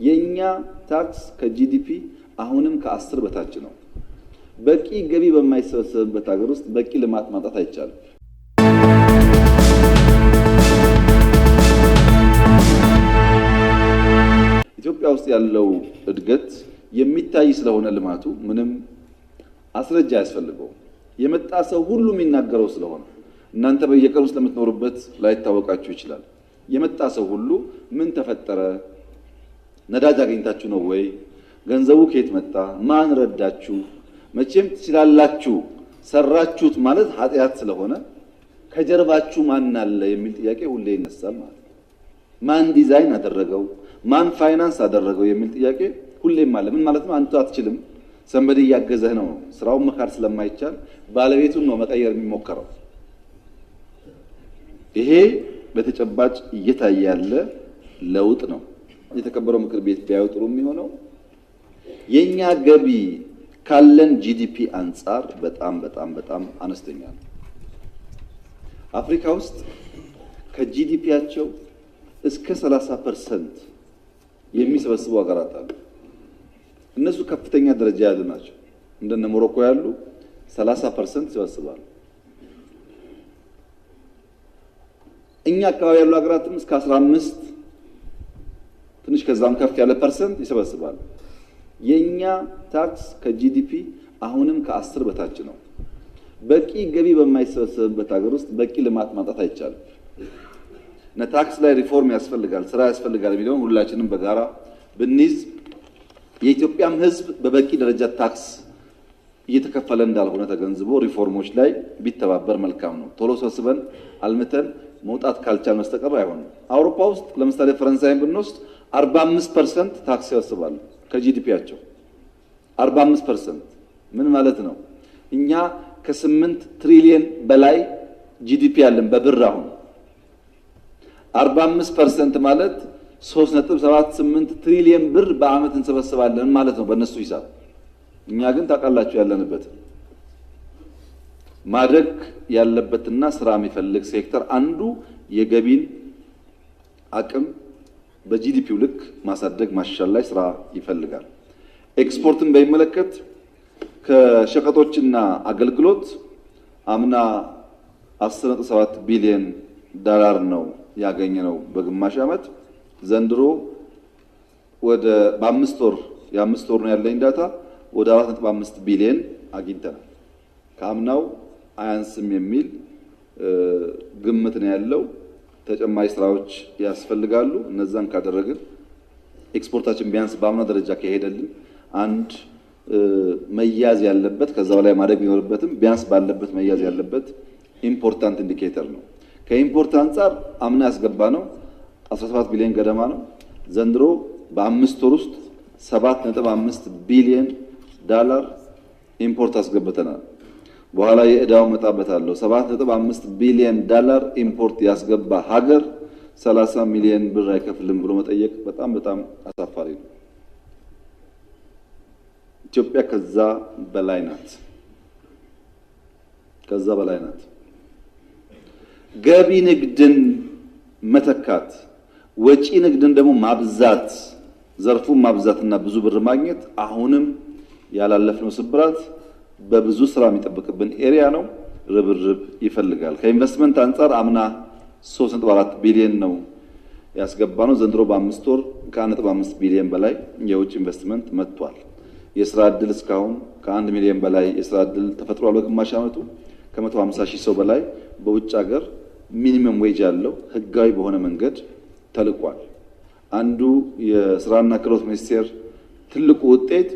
የኛ ታክስ ከጂዲፒ አሁንም ከ10 በታች ነው። በቂ ገቢ በማይሰበሰብበት ሀገር ውስጥ በቂ ልማት ማምጣት አይቻልም። ኢትዮጵያ ውስጥ ያለው እድገት የሚታይ ስለሆነ ልማቱ ምንም አስረጃ አያስፈልገውም። የመጣ ሰው ሁሉ የሚናገረው ስለሆነ እናንተ በየቀኑ ስለምትኖሩበት ላይታወቃችሁ ይችላል። የመጣ ሰው ሁሉ ምን ተፈጠረ? ነዳጅ አግኝታችሁ ነው ወይ? ገንዘቡ ከየት መጣ? ማን ረዳችሁ? መቼም ትችላላችሁ ሰራችሁት ማለት ኃጢአት ስለሆነ ከጀርባችሁ ማን አለ የሚል ጥያቄ ሁሌ ይነሳል ማለት ነው። ማን ዲዛይን አደረገው? ማን ፋይናንስ አደረገው የሚል ጥያቄ ሁሌም አለ። ምን ማለት ነው? አንተ አትችልም፣ ሰንበዲ እያገዘህ ነው። ስራውን መካድ ስለማይቻል ባለቤቱን ነው መቀየር የሚሞከረው። ይሄ በተጨባጭ እየታየ ያለ ለውጥ ነው። የተከበረው ምክር ቤት ቢያዩ ጥሩ የሚሆነው የኛ ገቢ ካለን ጂዲፒ አንጻር በጣም አነስተኛ ነው። አፍሪካ ውስጥ ከጂዲፒያቸው እስከ 30% የሚሰበስቡ ሀገራት አሉ። እነሱ ከፍተኛ ደረጃ ያሉ ናቸው። እንደነ ሞሮኮ ያሉ 30% ይሰበስባሉ። እኛ አካባቢ ያሉ ሀገራትም እስከ 15 ትንሽ ከዛም ከፍ ያለ ፐርሰንት ይሰበስባሉ። የኛ ታክስ ከጂዲፒ አሁንም ከ10 በታች ነው። በቂ ገቢ በማይሰበሰብበት ሀገር ውስጥ በቂ ልማት ማምጣት አይቻልም። እና ታክስ ላይ ሪፎርም ያስፈልጋል፣ ስራ ያስፈልጋል የሚለውን ሁላችንም በጋራ ብንይዝ የኢትዮጵያም ሕዝብ በበቂ ደረጃ ታክስ እየተከፈለ እንዳልሆነ ተገንዝቦ ሪፎርሞች ላይ ቢተባበር መልካም ነው። ቶሎ ሰብስበን አልምተን መውጣት ካልቻል መስተቀር አይሆንም። አውሮፓ ውስጥ ለምሳሌ ፈረንሳይን ብንወስድ 45% ታክስ ያስባሉ ከጂዲፒያቸው። 45% ምን ማለት ነው? እኛ ከ8 ትሪሊየን በላይ ጂዲፒ ያለን በብር አሁን 45% ማለት 3.78 ትሪሊየን ብር በአመት እንሰበስባለን ማለት ነው በእነሱ ሂሳብ። እኛ ግን ታውቃላችሁ ያለንበት ማድረግ ያለበትና ስራ የሚፈልግ ሴክተር አንዱ የገቢን አቅም በጂዲፒው ልክ ማሳደግ ማሻሻል ላይ ስራ ይፈልጋል። ኤክስፖርትን በሚመለከት ከሸቀጦችና አገልግሎት አምና 10.7 ቢሊዮን ዶላር ነው ያገኘነው በግማሽ ዓመት። ዘንድሮ ወደ የአምስት ወር ነው ያለኝ ዳታ ወደ 4.5 ቢሊዮን አግኝተናል። ከአምናው አያንስም የሚል ግምት ነው ያለው። ተጨማሪ ስራዎች ያስፈልጋሉ። እነዛን ካደረግን ኤክስፖርታችን ቢያንስ በአምና ደረጃ ከሄደልን አንድ መያዝ ያለበት ከዛ በላይ ማድረግ ቢኖርበትም ቢያንስ ባለበት መያዝ ያለበት ኢምፖርታንት ኢንዲኬተር ነው። ከኢምፖርት አንጻር አምና ያስገባ ነው 17 ቢሊዮን ገደማ ነው። ዘንድሮ በአምስት ወር ውስጥ 7.5 ቢሊዮን ዶላር ኢምፖርት አስገብተናል። በኋላ የዕዳው መጣበታለሁ። 7.5 ቢሊዮን ዶላር ኢምፖርት ያስገባ ሀገር 30 ሚሊዮን ብር አይከፍልም ብሎ መጠየቅ በጣም አሳፋሪ ነው። ኢትዮጵያ ከዛ በላይ ናት። ገቢ ንግድን መተካት፣ ወጪ ንግድን ደግሞ ማብዛት፣ ዘርፉን ማብዛትና ብዙ ብር ማግኘት አሁንም ያላለፍነው ስብራት በብዙ ስራ የሚጠብቅብን ኤሪያ ነው። ርብርብ ይፈልጋል። ከኢንቨስትመንት አንጻር አምና 3.4 ቢሊዮን ነው ያስገባነው። ዘንድሮ በአምስት ወር ከ1.5 ቢሊዮን በላይ የውጭ ኢንቨስትመንት መጥቷል። የስራ ዕድል እስካሁን ከ1 ሚሊዮን በላይ የስራ ዕድል ተፈጥሯል። በግማሽ ዓመቱ ከ150 ሺህ ሰው በላይ በውጭ ሀገር ሚኒመም ዌጅ ያለው ህጋዊ በሆነ መንገድ ተልቋል። አንዱ የስራና ክህሎት ሚኒስቴር ትልቁ ውጤት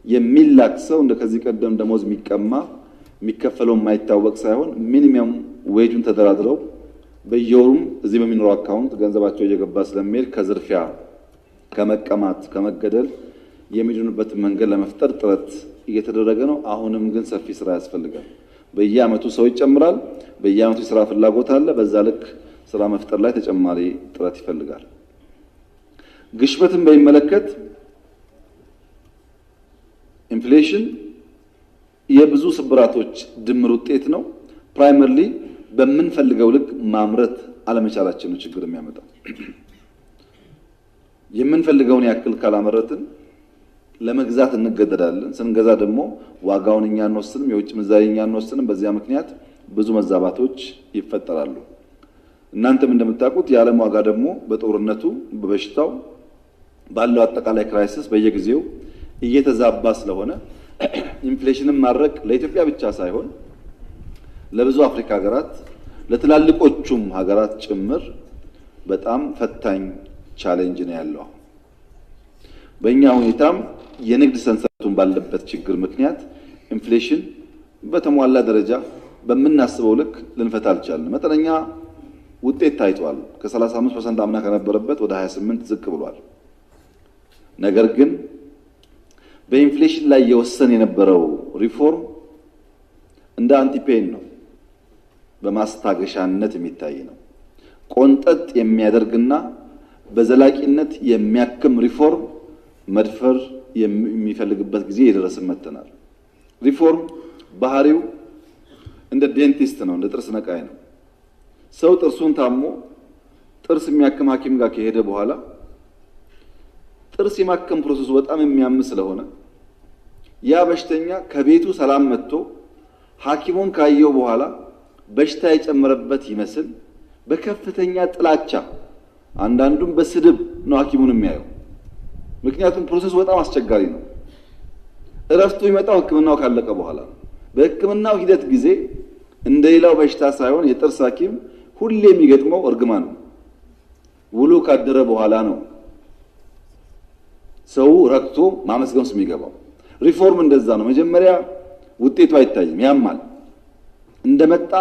የሚላክ ሰው እንደ ከዚህ ቀደም ደሞዝ የሚከፈለው የማይታወቅ ሳይሆን ሚኒመም ዌጁን ተደራድረው በየወሩም እዚህ በሚኖረው አካውንት ገንዘባቸው እየገባ ስለሚሄድ ከዝርፊያ፣ ከመቀማት፣ ከመገደል የሚድኑበት መንገድ ለመፍጠር ጥረት እየተደረገ ነው። አሁንም ግን ሰፊ ስራ ያስፈልጋል። በየአመቱ ሰው ይጨምራል። በየአመቱ የስራ ፍላጎት አለ። በዛ ልክ ስራ መፍጠር ላይ ተጨማሪ ጥረት ይፈልጋል። ግሽበትን በሚመለከት ኢንፍሌሽን የብዙ ስብራቶች ድምር ውጤት ነው። ፕራይመሪሊ በምንፈልገው ልክ ማምረት አለመቻላችን ነው ችግር የሚያመጣው። የምንፈልገውን ያክል ካላመረትን ለመግዛት እንገደዳለን። ስንገዛ ደግሞ ዋጋውን እኛ አንወስንም፣ የውጭ ምንዛሪ እኛ አንወስንም። በዚያ ምክንያት ብዙ መዛባቶች ይፈጠራሉ። እናንተም እንደምታውቁት የዓለም ዋጋ ደግሞ በጦርነቱ በበሽታው ባለው አጠቃላይ ክራይሲስ በየጊዜው እየተዛባ ስለሆነ ኢንፍሌሽንን ማድረግ ለኢትዮጵያ ብቻ ሳይሆን ለብዙ አፍሪካ ሀገራት ለትላልቆቹም ሀገራት ጭምር በጣም ፈታኝ ቻሌንጅ ነው ያለው። በእኛ ሁኔታም የንግድ ሰንሰለቱን ባለበት ችግር ምክንያት ኢንፍሌሽን በተሟላ ደረጃ በምናስበው ልክ ልንፈታ አልቻልንም። መጠነኛ ውጤት ታይቷል። ከ35% አምና ከነበረበት ወደ 28 ዝቅ ብሏል። ነገር ግን በኢንፍሌሽን ላይ የወሰን የነበረው ሪፎርም እንደ አንቲፔን ነው፣ በማስታገሻነት የሚታይ ነው። ቆንጠጥ የሚያደርግና በዘላቂነት የሚያክም ሪፎርም መድፈር የሚፈልግበት ጊዜ የደረስን መጥተናል። ሪፎርም ባህሪው እንደ ዴንቲስት ነው፣ እንደ ጥርስ ነቃይ ነው። ሰው ጥርሱን ታሞ ጥርስ የሚያክም ሐኪም ጋር ከሄደ በኋላ ጥርስ የማከም ፕሮሰሱ በጣም የሚያም ስለሆነ ያ በሽተኛ ከቤቱ ሰላም መጥቶ ሐኪሙን ካየው በኋላ በሽታ የጨመረበት ይመስል በከፍተኛ ጥላቻ አንዳንዱም በስድብ ነው ሐኪሙን የሚያየው። ምክንያቱም ፕሮሰሱ በጣም አስቸጋሪ ነው። እረፍቱ ይመጣው ሕክምናው ካለቀ በኋላ። በሕክምናው ሂደት ጊዜ እንደሌላው በሽታ ሳይሆን የጥርስ ሐኪም ሁሌ የሚገጥመው እርግማን ነው። ውሎ ካደረ በኋላ ነው ሰው ረክቶ ማመስገንስ የሚገባው። ሪፎርም እንደዛ ነው። መጀመሪያ ውጤቱ አይታይም፣ ያማል። እንደመጣ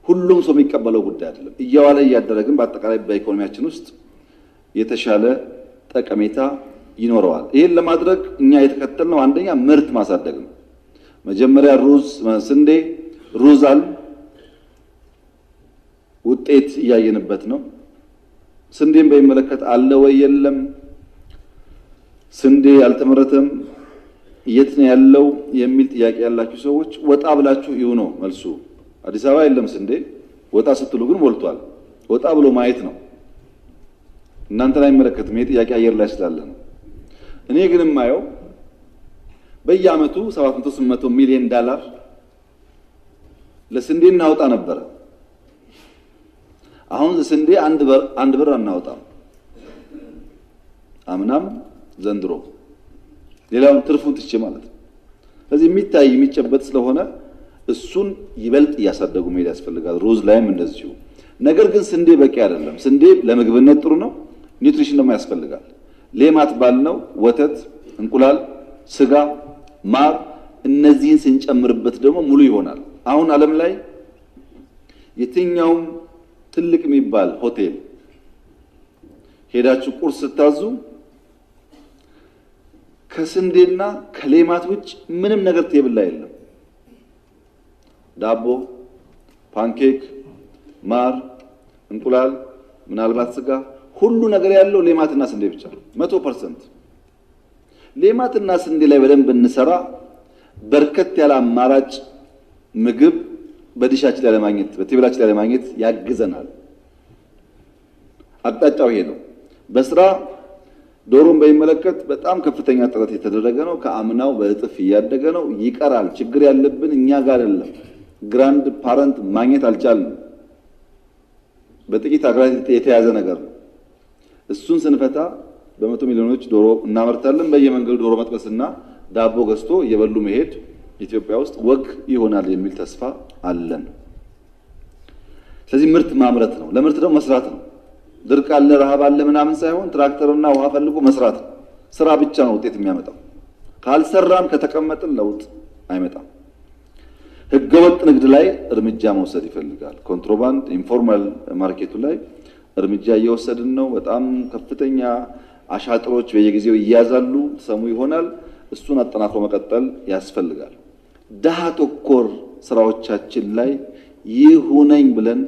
ሁሉም ሰው የሚቀበለው ጉዳይ አይደለም። እያዋለ እያደረግን በአጠቃላይ በኢኮኖሚያችን ውስጥ የተሻለ ጠቀሜታ ይኖረዋል። ይሄን ለማድረግ እኛ የተከተልነው አንደኛ ምርት ማሳደግ ነው። መጀመሪያ ስንዴ ሩዛል ውጤት እያየንበት ነው። ስንዴን በሚመለከት አለ ወይ የለም፣ ስንዴ አልተመረተም፣ የት ነው ያለው የሚል ጥያቄ ያላችሁ ሰዎች ወጣ ብላችሁ ይሁ ነው መልሱ። አዲስ አበባ የለም ስንዴ፣ ወጣ ስትሉ ግን ሞልቷል። ወጣ ብሎ ማየት ነው። እናንተን አይመለከትም። ይሄ ጥያቄ አየር ላይ ስላለ ነው። እኔ ግን የማየው በየአመቱ 700-800 ሚሊዮን ዶላር ለስንዴ እናወጣ ነበረ። አሁን ስንዴ አንድ ብር አናወጣም። አምናም ዘንድሮ ሌላውን ትርፉን ትቼ ማለት ነው። ስለዚህ የሚታይ የሚጨበጥ ስለሆነ እሱን ይበልጥ እያሳደጉ መሄድ ያስፈልጋል። ሩዝ ላይም እንደዚሁ። ነገር ግን ስንዴ በቂ አይደለም። ስንዴ ለምግብነት ጥሩ ነው፣ ኒውትሪሽን ደግሞ ያስፈልጋል። ሌማት ባልነው ወተት፣ እንቁላል፣ ስጋ፣ ማር እነዚህን ስንጨምርበት ደግሞ ሙሉ ይሆናል። አሁን ዓለም ላይ የትኛውም ትልቅ የሚባል ሆቴል ሄዳችሁ ቁርስ ስታዙ ከስንዴና ከሌማት ውጭ ምንም ነገር ቴብል ላይ የለም። ዳቦ፣ ፓንኬክ፣ ማር፣ እንቁላል፣ ምናልባት ስጋ፣ ሁሉ ነገር ያለው ሌማትና ስንዴ ብቻ 100%። ሌማትና ስንዴ ላይ በደንብ እንሰራ በርከት ያለ አማራጭ ምግብ በዲሻችን ላይ ለማግኘት በቴብላችን ላይ ለማግኘት ያግዘናል። አቅጣጫው ይሄ ነው። በስራ ዶሮን በሚመለከት በጣም ከፍተኛ ጥረት የተደረገ ነው። ከአምናው በእጥፍ እያደገ ነው። ይቀራል። ችግር ያለብን እኛ ጋር አይደለም። ግራንድ ፓረንት ማግኘት አልቻልንም። በጥቂት አገራት የተያዘ ነገር ነው። እሱን ስንፈታ በመቶ ሚሊዮኖች ዶሮ እናመርታለን። በየመንገዱ ዶሮ መጥበስና ዳቦ ገዝቶ እየበሉ መሄድ ኢትዮጵያ ውስጥ ወግ ይሆናል የሚል ተስፋ አለን። ስለዚህ ምርት ማምረት ነው። ለምርት ደግሞ መስራት ነው። ድርቅ አለ፣ ረሃብ አለ ምናምን ሳይሆን ትራክተርና ውሃ ፈልጎ መስራት ነው። ስራ ብቻ ነው ውጤት የሚያመጣው። ካልሰራን ከተቀመጥን ለውጥ አይመጣም። ህገወጥ ንግድ ላይ እርምጃ መውሰድ ይፈልጋል። ኮንትሮባንድ፣ ኢንፎርማል ማርኬቱ ላይ እርምጃ እየወሰድን ነው። በጣም ከፍተኛ አሻጥሮች በየጊዜው ይያዛሉ፣ ተሰሙ ይሆናል። እሱን አጠናክሮ መቀጠል ያስፈልጋል። ደሃ ተኮር ስራዎቻችን ላይ ይሁነኝ ብለን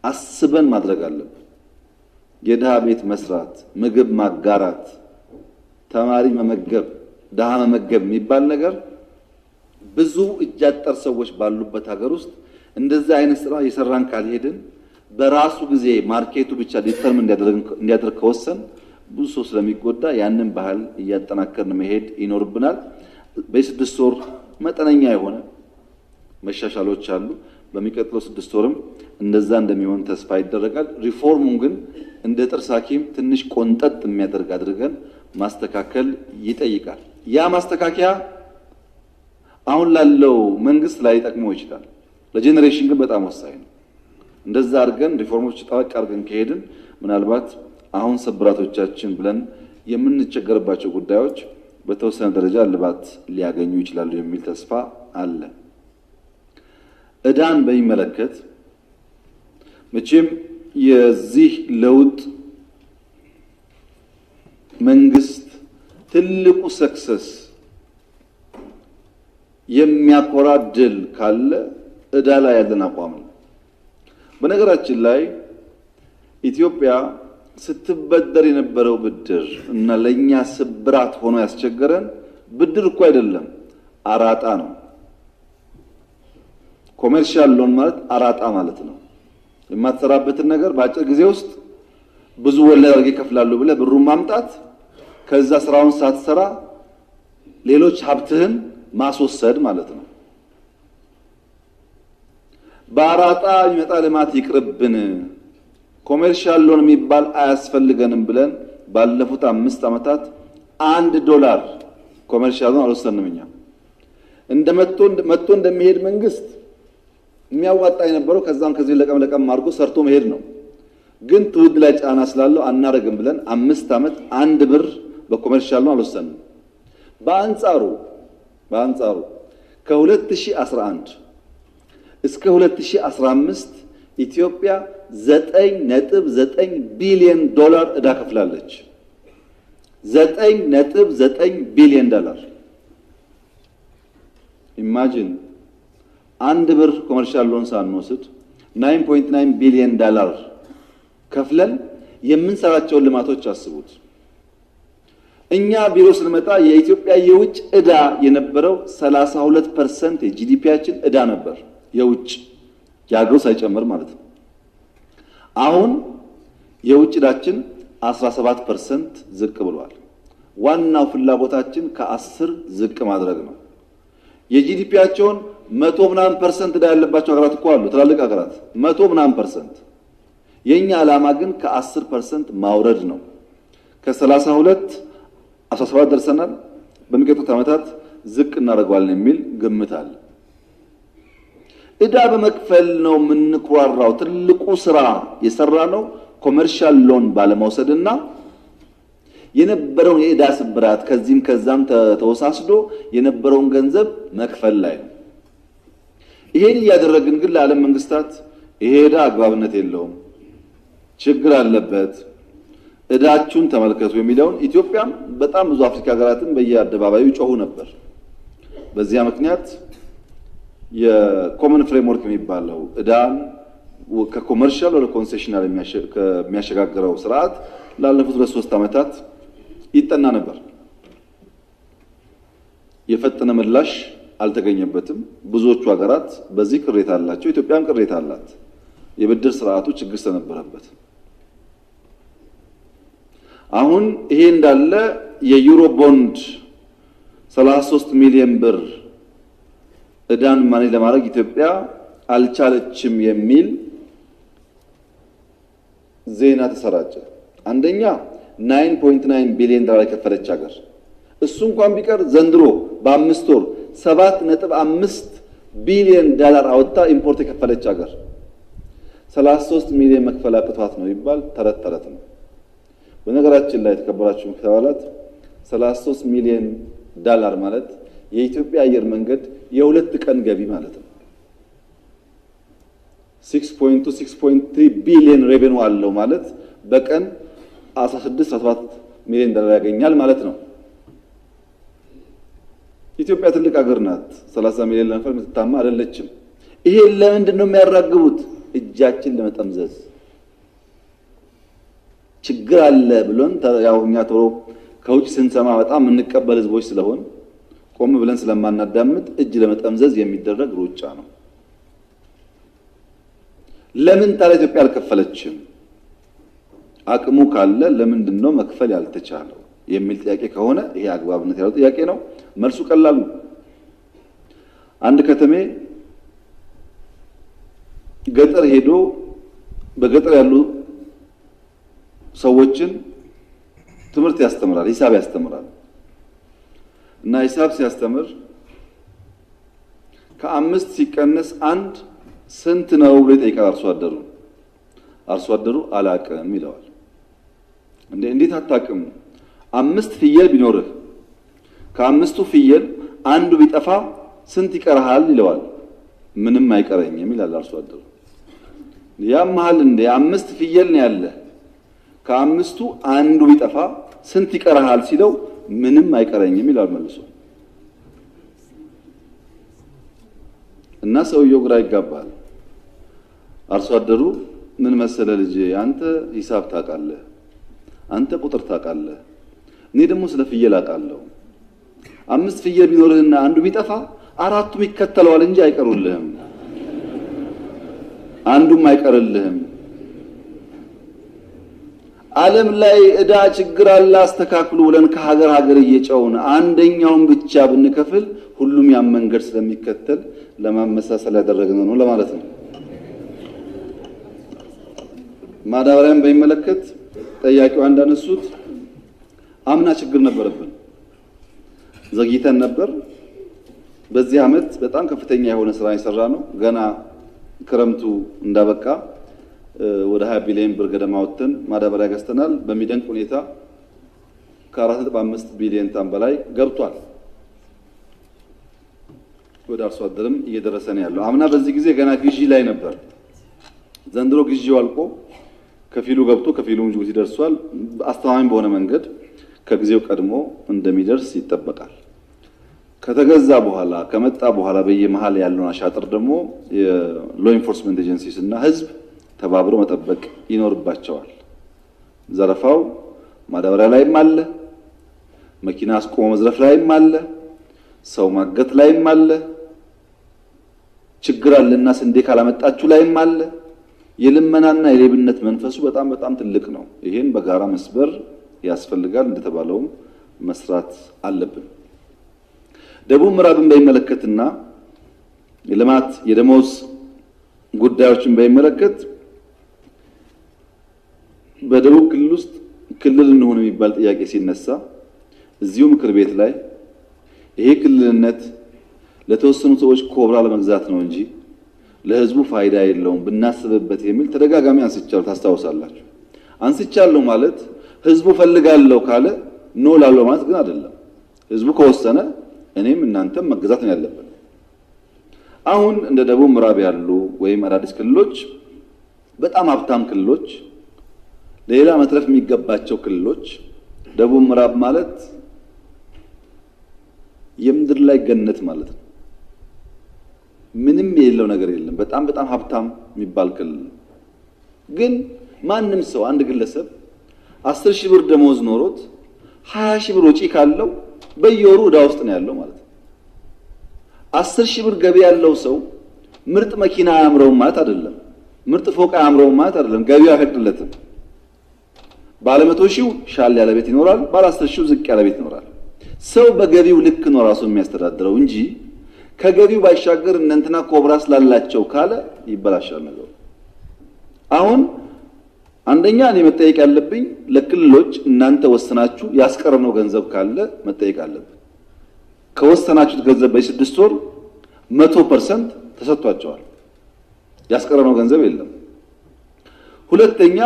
አስበን ማድረግ አለብን። የደሃ ቤት መስራት፣ ምግብ ማጋራት፣ ተማሪ መመገብ፣ ደሃ መመገብ የሚባል ነገር ብዙ እጅ አጠር ሰዎች ባሉበት ሀገር ውስጥ እንደዛ አይነት ስራ የሰራን ካልሄድን በራሱ ጊዜ ማርኬቱ ብቻ ዲተርም እንዲያደርግ ከወሰን ብዙ ሰው ስለሚጎዳ ያንን ባህል እያጠናከርን መሄድ ይኖርብናል። በ6 ወር መጠነኛ የሆነ መሻሻሎች አሉ። በሚቀጥለው 6 ወርም እንደዛ እንደሚሆን ተስፋ ይደረጋል። ሪፎርሙን ግን እንደ ጥርስ ሐኪም ትንሽ ቆንጠጥ የሚያደርግ አድርገን ማስተካከል ይጠይቃል። ያ ማስተካከያ አሁን ላለው መንግስት ላይ ጠቅሞ ይችላል፣ ለጄኔሬሽን ግን በጣም ወሳኝ ነው። እንደዛ አድርገን ሪፎርሞች ጠበቅ አድርገን ከሄድን ምናልባት አሁን ስብራቶቻችን ብለን የምንቸገርባቸው ጉዳዮች በተወሰነ ደረጃ እልባት ሊያገኙ ይችላሉ የሚል ተስፋ አለ። ዕዳን በሚመለከት መቼም የዚህ ለውጥ መንግስት ትልቁ ሰክሰስ የሚያኮራ ድል ካለ ዕዳ ላይ ያለን አቋም ነው። በነገራችን ላይ ኢትዮጵያ ስትበደር የነበረው ብድር እና ለኛ ስብራት ሆኖ ያስቸገረን ብድር እኮ አይደለም፣ አራጣ ነው። ኮሜርሻል ሎን ማለት አራጣ ማለት ነው። የማትሰራበትን ነገር በአጭር ጊዜ ውስጥ ብዙ ወለድ አድርገህ ይከፍላሉ ብለህ ብሩን ማምጣት፣ ከዛ ስራውን ሳትሰራ ሌሎች ሀብትህን ማስወሰድ ማለት ነው። በአራጣ የሚመጣ ልማት ይቅርብን፣ ኮሜርሻል ሎን የሚባል አያስፈልገንም ብለን ባለፉት 5 ዓመታት $1 ኮሜርሻል ሎን አልወሰንም። እኛ መጥቶ እንደሚሄድ መንግስት የሚያዋጣ የነበረው ከዛም ከዚህ ለቀም አድርጎ ሰርቶ መሄድ ነው። ግን ትውልድ ላይ ጫና ስላለው አናረግም ብለን 5 ዓመት $1 በኮሜርሻል ሎን አልወሰንም። በአንጻሩ ከ2011 እስከ 2015 ኢትዮጵያ $9.9 ቢሊዮን ዕዳ ከፍላለች። $9.9 ቢሊዮን ኢማጂን $1 ኮመርሻል ሎን ሳንወስድ $9.9 ቢሊዮን ከፍለን የምንሰራቸውን ልማቶች አስቡት። እኛ ቢሮ ስንመጣ የኢትዮጵያ የውጭ ዕዳ የነበረው 32% የጂዲፒያችን ዕዳ ነበር፣ የውጭ የአገሩ ሳይጨምር ማለት ነው። አሁን የውጭ ዕዳችን 17% ዝቅ ብሏል። ዋናው ፍላጎታችን ከ10 ዝቅ ማድረግ ነው። የጂዲፒያቸውን 100% ዕዳ ያለባቸው ሀገራት እኮ አሉ፣ ትላልቅ ሀገራት 100%። የኛ ዓላማ ግን ከ10% ማውረድ ነው። ከ32 17 ደርሰናል። በሚቀጥሉት ዓመታት ዝቅ እናደርገዋለን የሚል ግምት አለ። ዕዳ በመክፈል ነው የምንኩራራው። ትልቁ ስራ የሰራ ነው ኮመርሻል ሎን ባለመውሰድና የነበረውን የዕዳ ስብራት ከዚህም ከዛም ተወሳስዶ የነበረውን ገንዘብ መክፈል ላይ ነው። ይሄን እያደረግን ግን ለዓለም መንግስታት ይሄ ዕዳ አግባብነት የለውም፣ ችግር አለበት፣ ዕዳችሁን ተመልከቱ የሚለውን ኢትዮጵያም በጣም ብዙ አፍሪካ ሀገራትን በየአደባባዩ ጮሁ ነበር። በዚያ ምክንያት የኮመን ፍሬምወርክ የሚባለው ዕዳን ከኮመርሻል ወደ ኮንሴሽናል የሚያሸጋግረው ስርዓት ላለፉት 2-3 ዓመታት ይጠና ነበር። የፈጠነ ምላሽ አልተገኘበትም። ብዙዎቹ ሀገራት በዚህ ቅሬታ አላቸው። ኢትዮጵያም ቅሬታ አላት። የብድር ስርዓቱ ችግር ስለነበረበት አሁን ይሄ እንዳለ የዩሮ ቦንድ 33 ሚሊዮን ብር ዕዳን ማኔጅ ለማድረግ ኢትዮጵያ አልቻለችም የሚል ዜና ተሰራጨ። አንደኛ $9.9 ቢሊዮን የከፈለች ሀገር፣ እሱ እንኳን ቢቀር ዘንድሮ በ5 ወር $7.5 ቢሊዮን አወጣ ኢምፖርት የከፈለች ሀገር 33 ሚሊዮን መክፈል አቅቷት ነው ይባል ተረት ነው። በነገራችን ላይ የተከበራችሁ ተባላት $33 ሚሊዮን ማለት የኢትዮጵያ አየር መንገድ የ2 ቀን ገቢ ማለት ነው። 6.3 ቢሊዮን ሬቬኒው አለው ማለት በቀን 16-17 ሚሊዮን ያገኛል ማለት ነው። ኢትዮጵያ ትልቅ ሀገር ናት። 30 ሚሊዮን ለመክፈል የምትታማ አይደለችም። ይሄ ለምንድን ነው የሚያራግቡት? እጃችን ለመጠምዘዝ ችግር አለ ብሎን ያው እኛ ቶሎ ከውጭ ስንሰማ በጣም እንቀበል ህዝቦች ስለሆን ቆም ብለን ስለማናዳምጥ እጅ ለመጠምዘዝ የሚደረግ ሩጫ ነው። ለምን ታዲያ ኢትዮጵያ አልከፈለችም? አቅሙ ካለ ለምንድን ነው መክፈል ያልተቻለው የሚል ጥያቄ ከሆነ ይሄ አግባብነት ያለው ጥያቄ ነው። መልሱ ቀላል ነው። አንድ ከተሜ ገጠር ሄዶ በገጠር ያሉ ሰዎችን ትምህርት ያስተምራል፣ ሂሳብ ያስተምራል። እና ሂሳብ ሲያስተምር ከአምስት ሲቀነስ አንድ ስንት ነው ብሎ ይጠይቃል አርሶ አደሩ። አርሶ አደሩ አላቅም ይለዋል። እንዴት አታቅም? አምስት ፍየል ቢኖርህ ከአምስቱ ፍየል አንዱ ቢጠፋ ስንት ይቀርሃል ይለዋል። ምንም አይቀረኝም ይላል አርሶ አደሩ። ያመሃል እንደ አምስት ፍየል ነው ያለ፣ ከአምስቱ አንዱ ቢጠፋ ስንት ይቀርሃል ሲለው ምንም አይቀረኝም ይላል መልሶ። እና ሰውየው ግራ ይጋባል። አርሶ አደሩ ምን መሰለ ልጅ፣ አንተ ሂሳብ ታውቃለህ፣ አንተ ቁጥር ታውቃለህ፣ እኔ ደግሞ ስለ ፍየል አውቃለሁ። አምስት ፍየል ቢኖርህና አንዱ ቢጠፋ አራቱም ይከተለዋል እንጂ አይቀሩልህም፣ አንዱም አይቀርልህም። ዓለም ላይ ዕዳ ችግር አለ አስተካክሉ ብለን ከሀገር ሀገር እየጨውን አንደኛውን ብቻ ብንከፍል ሁሉም ያን መንገድ ስለሚከተል ለማመሳሰል ያደረግነው ነው ለማለት ነው። ማዳበሪያን በሚመለከት ጠያቂው እንዳነሱት አምና ችግር ነበረብን፣ ዘግይተን ነበር። በዚህ ዓመት በጣም ከፍተኛ የሆነ ስራ የሰራ ነው። ገና ክረምቱ እንዳበቃ ወደ 20 ቢሊዮን ብር ገደማ ወጥተን ማዳበሪያ ገዝተናል። በሚደንቅ ሁኔታ ከ4.5 ቢሊዮን ታን በላይ ገብቷል። ወደ አርሶ አደርም እየደረሰ ነው ያለው። አምና በዚህ ጊዜ ገና ግዢ ላይ ነበር። ዘንድሮ ግዢው አልቆ ከፊሉ ገብቶ ከፊሉም ጅቡቲ ደርሷል። አስተማማኝ በሆነ መንገድ ከጊዜው ቀድሞ እንደሚደርስ ይጠበቃል። ከተገዛ በኋላ ከመጣ በኋላ በየመሃል ያለውን አሻጥር ደግሞ የሎ ኢንፎርስመንት ኤጀንሲስ እና ህዝብ ተባብሮ መጠበቅ ይኖርባቸዋል። ዘረፋው ማዳበሪያ ላይም አለ፣ መኪና አስቆሞ መዝረፍ ላይም አለ፣ ሰው ማገት ላይም አለ፣ ችግር አለና ስንዴ ካላመጣችሁ ላይም አለ። የልመናና የሌብነት መንፈሱ በጣም በጣም ትልቅ ነው። ይሄን በጋራ መስበር ያስፈልጋል። እንደተባለውም መስራት አለብን። ደቡብ ምዕራብን በሚመለከትና የልማት የደሞዝ ጉዳዮችን በሚመለከት በደቡብ ክልል ውስጥ ክልል እንሆን የሚባል ጥያቄ ሲነሳ እዚሁ ምክር ቤት ላይ ይሄ ክልልነት ለተወሰኑ ሰዎች ኮብራ ለመግዛት ነው እንጂ ለህዝቡ ፋይዳ የለውም ብናስብበት የሚል ተደጋጋሚ አንስቻለሁ። ታስታውሳላችሁ። አንስቻለሁ ማለት ህዝቡ ፈልጋለሁ ካለ ኖ ላለው ማለት ግን አይደለም። ህዝቡ ከወሰነ እኔም እናንተም መገዛት ነው ያለብን። አሁን እንደ ደቡብ ምዕራብ ያሉ ወይም አዳዲስ ክልሎች በጣም ሀብታም ክልሎች፣ ሌላ መትረፍ የሚገባቸው ክልሎች፣ ደቡብ ምዕራብ ማለት የምድር ላይ ገነት ማለት ነው። ምንም የሌለው ነገር የለም። በጣም በጣም ሀብታም የሚባል ክልል ግን ማንም ሰው አንድ ግለሰብ 10,000 ብር ደሞዝ ኖሮት 20,000 ብር ወጪ ካለው በየወሩ ዕዳ ውስጥ ነው ያለው ማለት ነው። 10,000 ብር ገቢ ያለው ሰው ምርጥ መኪና አያምረውም ማለት አይደለም። ምርጥ ፎቅ አያምረውም ማለት አይደለም። ገቢው አይፈቅድለትም። ባለ 100,000 ሻል ያለ ቤት ይኖራል፣ ባለ 10,000 ዝቅ ያለ ቤት ይኖራል። ሰው በገቢው ልክ ነው ራሱን የሚያስተዳድረው እንጂ ከገቢው ባሻገር እንትና ኮብራ ስላላቸው ካለ ይበላሻል ነገሩ። አሁን አንደኛ እኔ መጠየቅ ያለብኝ ለክልሎች እናንተ ወሰናችሁ ያስቀረነው ገንዘብ ካለ መጠየቅ አለብን። ከወሰናችሁት ገንዘብ በ6 ወር 100% ተሰጥቷቸዋል። ያስቀረነው ገንዘብ የለም። ሁለተኛ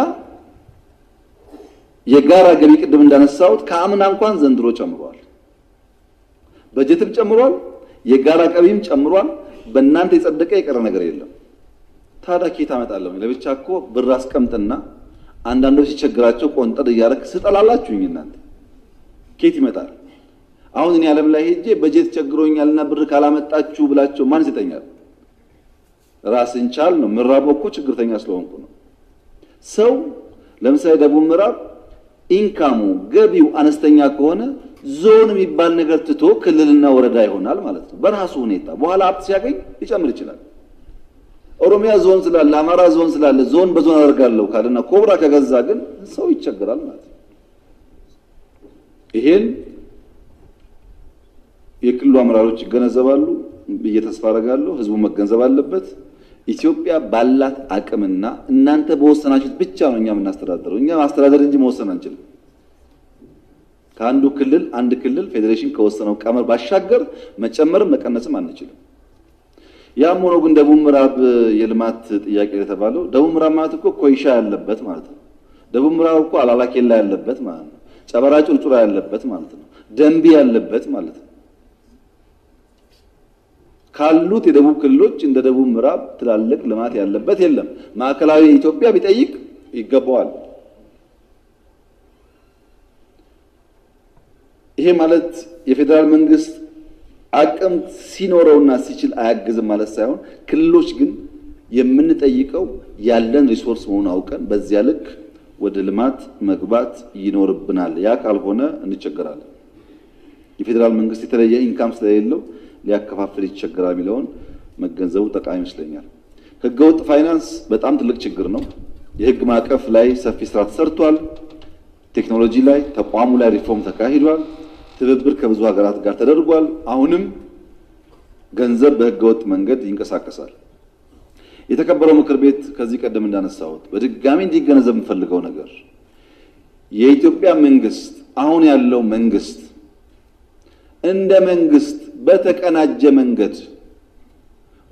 የጋራ ገቢ ቅድም እንዳነሳሁት ከአምና እንኳን ዘንድሮ ጨምሯል። በጀትም ጨምሯል፣ የጋራ ገቢም ጨምሯል። በእናንተ የጸደቀ የቀረ ነገር የለም። ታዲያ ኬት አመጣለሁ? ለብቻ እኮ ብር አስቀምጥና አንዳንዶች ሲቸግራቸው ቆንጠር እያረክ ስጠላላችሁኝ እናንተ ኬት ይመጣል? አሁን እኔ ዓለም ላይ ሄጄ በጀት ቸግሮኛልና ብር ካላመጣችሁ ብላችሁ ማን ይሰጠኛል? ራስን ቻል ነው። ምራበው እኮ ችግርተኛ ስለሆንኩ ነው። ሰው ለምሳሌ ደቡብ ምዕራብ ኢንካሙ ገቢው አነስተኛ ከሆነ ዞን የሚባል ነገር ትቶ ክልልና ወረዳ ይሆናል ማለት ነው። በራሱ ሁኔታ በኋላ ሀብት ሲያገኝ ሊጨምር ይችላል። ኦሮሚያ ዞን ስላለ አማራ ዞን ስላለ ዞን በዞን አደርጋለሁ ካለና ኮብራ ከገዛ ግን ሰው ይቸገራል ማለት ነው። ይሄን የክልሉ አመራሮች ይገነዘባሉ ብዬ ተስፋ አደርጋለሁ። ህዝቡ መገንዘብ አለበት። ኢትዮጵያ ባላት አቅምና እናንተ በወሰናችሁት ብቻ ነው እኛ የምናስተዳድረው። እኛ ማስተዳደር እንጂ መወሰን አንችልም። ከአንዱ ክልል አንድ ክልል ፌዴሬሽን ከወሰነው ቀመር ባሻገር መጨመርም መቀነስም አንችልም። ያም ሆኖ ግን ደቡብ ምዕራብ የልማት ጥያቄ የተባለው ደቡብ ምዕራብ ማለት እኮ ኮይሻ ያለበት ማለት ነው። ደቡብ ምዕራብ እኮ አላላኬላ ያለበት ማለት ነው። ጨበራ ጩርጩራ ያለበት ማለት ነው። ደንቢ ያለበት ማለት ነው። ካሉት የደቡብ ክልሎች እንደ ደቡብ ምዕራብ ትላልቅ ልማት ያለበት የለም። ማዕከላዊ ኢትዮጵያ ቢጠይቅ ይገባዋል። ይሄ ማለት የፌዴራል መንግስት አቅም ሲኖረውና ሲችል አያግዝም ማለት ሳይሆን ክልሎች ግን የምንጠይቀው ያለን ሪሶርስ መሆኑን አውቀን በዚያ ልክ ወደ ልማት መግባት ይኖርብናል። ያ ካልሆነ እንቸገራለን። የፌዴራል መንግስት የተለየ ኢንካም ስለሌለው ሊያከፋፍል ይቸገራል የሚለውን መገንዘቡ ጠቃሚ ይመስለኛል። ህገወጥ ፋይናንስ በጣም ትልቅ ችግር ነው። የህግ ማዕቀፍ ላይ ሰፊ ስራ ተሰርቷል። ቴክኖሎጂ ላይ ተቋሙ ላይ ሪፎርም ተካሂዷል። ትብብር ከብዙ ሀገራት ጋር ተደርጓል። አሁንም ገንዘብ በህገወጥ መንገድ ይንቀሳቀሳል። የተከበረው ምክር ቤት ከዚህ ቀደም እንዳነሳሁት በድጋሚ እንዲገነዘብ የምፈልገው ነገር የኢትዮጵያ መንግስት አሁን ያለው መንግስት እንደ መንግስት በተቀናጀ መንገድ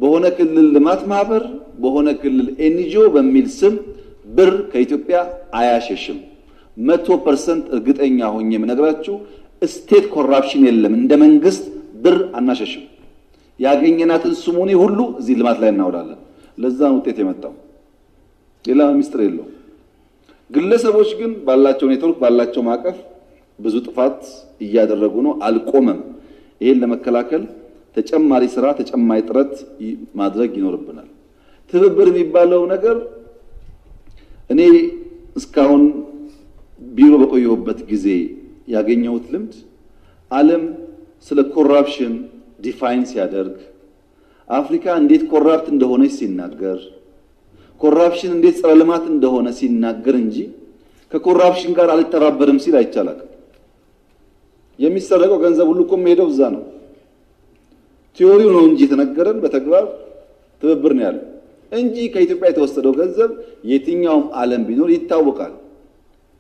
በሆነ ክልል ልማት ማህበር በሆነ ክልል ኤንጂኦ በሚል ስም ብር ከኢትዮጵያ አያሸሽም። 100% እርግጠኛ ሆኜ የምነግራችሁ ስቴት ኮራፕሽን የለም። እንደ መንግስት ብር አናሸሽም። ያገኘናትን ስሙኒ ሁሉ እዚህ ልማት ላይ እናውላለን። ለዛ ውጤት የመጣው ሌላ ሚስጥር የለው። ግለሰቦች ግን ባላቸው ኔትወርክ ባላቸው ማዕቀፍ ብዙ ጥፋት እያደረጉ ነው። አልቆመም። ይሄን ለመከላከል ተጨማሪ ስራ ተጨማሪ ጥረት ማድረግ ይኖርብናል። ትብብር የሚባለው ነገር እኔ እስካሁን ቢሮ በቆየሁበት ጊዜ ያገኘሁት ልምድ ዓለም ስለ ኮራፕሽን ዲፋይን ሲያደርግ አፍሪካ እንዴት ኮራፕት እንደሆነች ሲናገር ኮራፕሽን እንዴት ጸረ ልማት እንደሆነ ሲናገር እንጂ ከኮራፕሽን ጋር አልተባበርም ሲል አይቻላል። የሚሰረቀው ገንዘብ ሁሉ እኮ የሚሄደው እዛ ነው። ቲዮሪው ነው እንጂ የተነገረን በተግባር ትብብር ነው ያለው እንጂ ከኢትዮጵያ የተወሰደው ገንዘብ የትኛውም ዓለም ቢኖር ይታወቃል።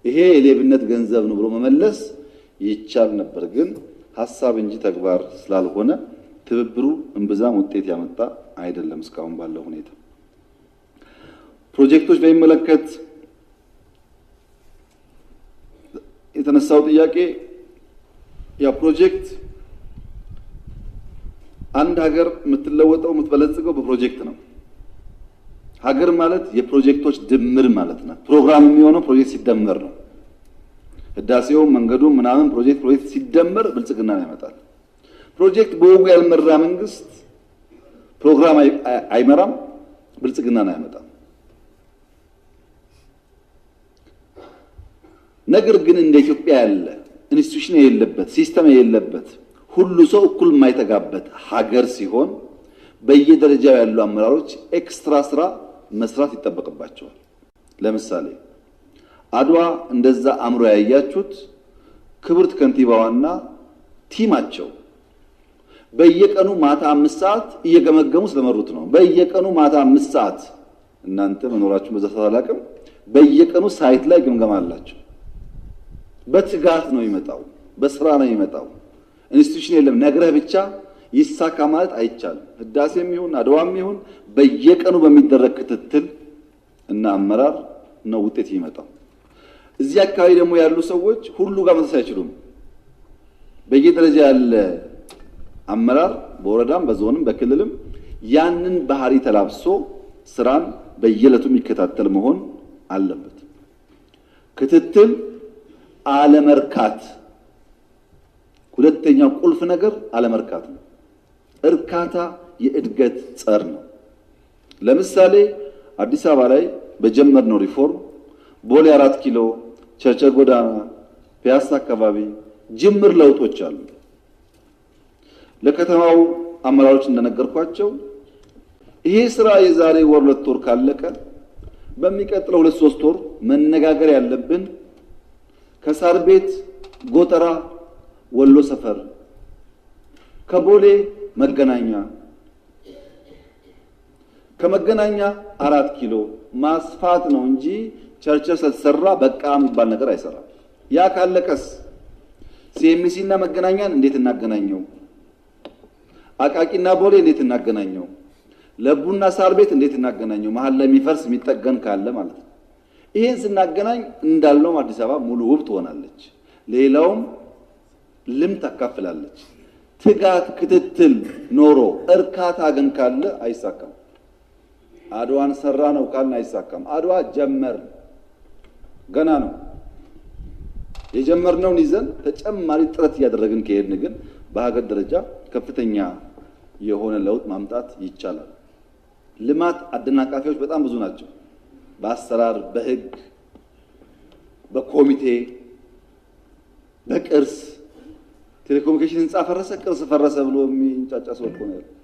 ይሄ የሌብነት ገንዘብ ነው ብሎ መመለስ ይቻል ነበር። ግን ሐሳብ እንጂ ተግባር ስላልሆነ ትብብሩ እምብዛም ውጤት ያመጣ አይደለም እስካሁን ባለው ሁኔታ። ፕሮጀክቶች በሚመለከት የተነሳው ጥያቄ ያ ፕሮጀክት አንድ ሀገር የምትለወጠው የምትበለጽገው በፕሮጀክት ነው። ሀገር ማለት የፕሮጀክቶች ድምር ማለት ነው። ፕሮግራም የሚሆነው ፕሮጀክት ሲደመር ነው። ህዳሴው መንገዱ ምናምን ፕሮጀክት ሲደመር ብልጽግና ያመጣል። ፕሮጀክት በወጉ ያልመራ መንግስት ፕሮግራም አይመራም፣ ብልጽግና ያመጣል። ነገር ግን እንደ ኢትዮጵያ ያለ ኢንስቲትዩሽን የሌለበት ሲስተም የሌለበት ሁሉ ሰው እኩል የማይተጋበት ሀገር ሲሆን በየደረጃው ያሉ አመራሮች ኤክስትራ ስራ መስራት ይጠበቅባቸዋል። ለምሳሌ አድዋ እንደዛ አምሮ ያያችሁት ክብርት ከንቲባዋና ቲማቸው በየቀኑ ማታ 5 ሰዓት እየገመገሙ ስለመሩት ነው። በየቀኑ ማታ 5 ሰዓት እናንተ መኖራችሁ በዛ ተላላቀም በየቀኑ ሳይት ላይ ግምገማ አላቸው። በትጋት ነው ይመጣው፣ በስራ ነው ይመጣው። ኢንስቲትዩሽን የለም ነግረህ ብቻ ይሳካ ማለት አይቻልም። ህዳሴም ይሁን አድዋም ይሁን በየቀኑ በሚደረግ ክትትል እና አመራር ነው ውጤት ይመጣው። እዚህ አካባቢ ደግሞ ያሉ ሰዎች ሁሉ ጋር መስራት አይችሉም። በየደረጃ ያለ አመራር በወረዳም በዞንም በክልልም ያንን ባህሪ ተላብሶ ስራን በየለቱ የሚከታተል መሆን አለበት። ክትትል አለመርካት፣ ሁለተኛው ቁልፍ ነገር አለመርካት ነው። እርካታ የእድገት ጸር ነው። ለምሳሌ አዲስ አበባ ላይ በጀመርነው ሪፎርም ቦሌ 4 ኪሎ፣ ቸርቸር ጎዳና፣ ፒያሳ አካባቢ ጅምር ለውጦች አሉ። ለከተማው አመራሮች እንደነገርኳቸው ይሄ ስራ የዛሬ ወር 2 ወር ካለቀ በሚቀጥለው 2-3 ወር መነጋገር ያለብን ከሳር ቤት ጎተራ ወሎ ሰፈር ከቦሌ መገናኛ ከመገናኛ 4 ኪሎ ማስፋት ነው እንጂ ቸርቸር ስለተሰራ በቃ የሚባል ነገር አይሰራም። ያ ካለቀስ ሲኤምሲ እና መገናኛን እንዴት እናገናኘው? አቃቂና ቦሌ እንዴት እናገናኘው? ለቡና ሳር ቤት እንዴት እናገናኘው? መሀል ላይ የሚፈርስ የሚጠገን ካለ ማለት ነው። ይሄን ስናገናኝ እንዳልነው አዲስ አበባ ሙሉ ውብ ትሆናለች። ሌላውም ልምድ ታካፍላለች። ትጋት ክትትል ኖሮ እርካታ ግን ካለ አይሳካም። አድዋን ሰራ ነው ካልን አይሳካም። አድዋ ጀመር ገና ነው። የጀመርነውን ይዘን ተጨማሪ ጥረት እያደረግን ከሄድን ግን በሀገር ደረጃ ከፍተኛ የሆነ ለውጥ ማምጣት ይቻላል። ልማት አደናቃፊዎች በጣም ብዙ ናቸው። በአሰራር፣ በህግ፣ በኮሚቴ፣ በቅርስ ቴሌኮሙኒኬሽን ህንጻ ፈረሰ፣ ቅርስ ፈረሰ ብሎ የሚንጫጫ ሰው እኮ ነው ያለው።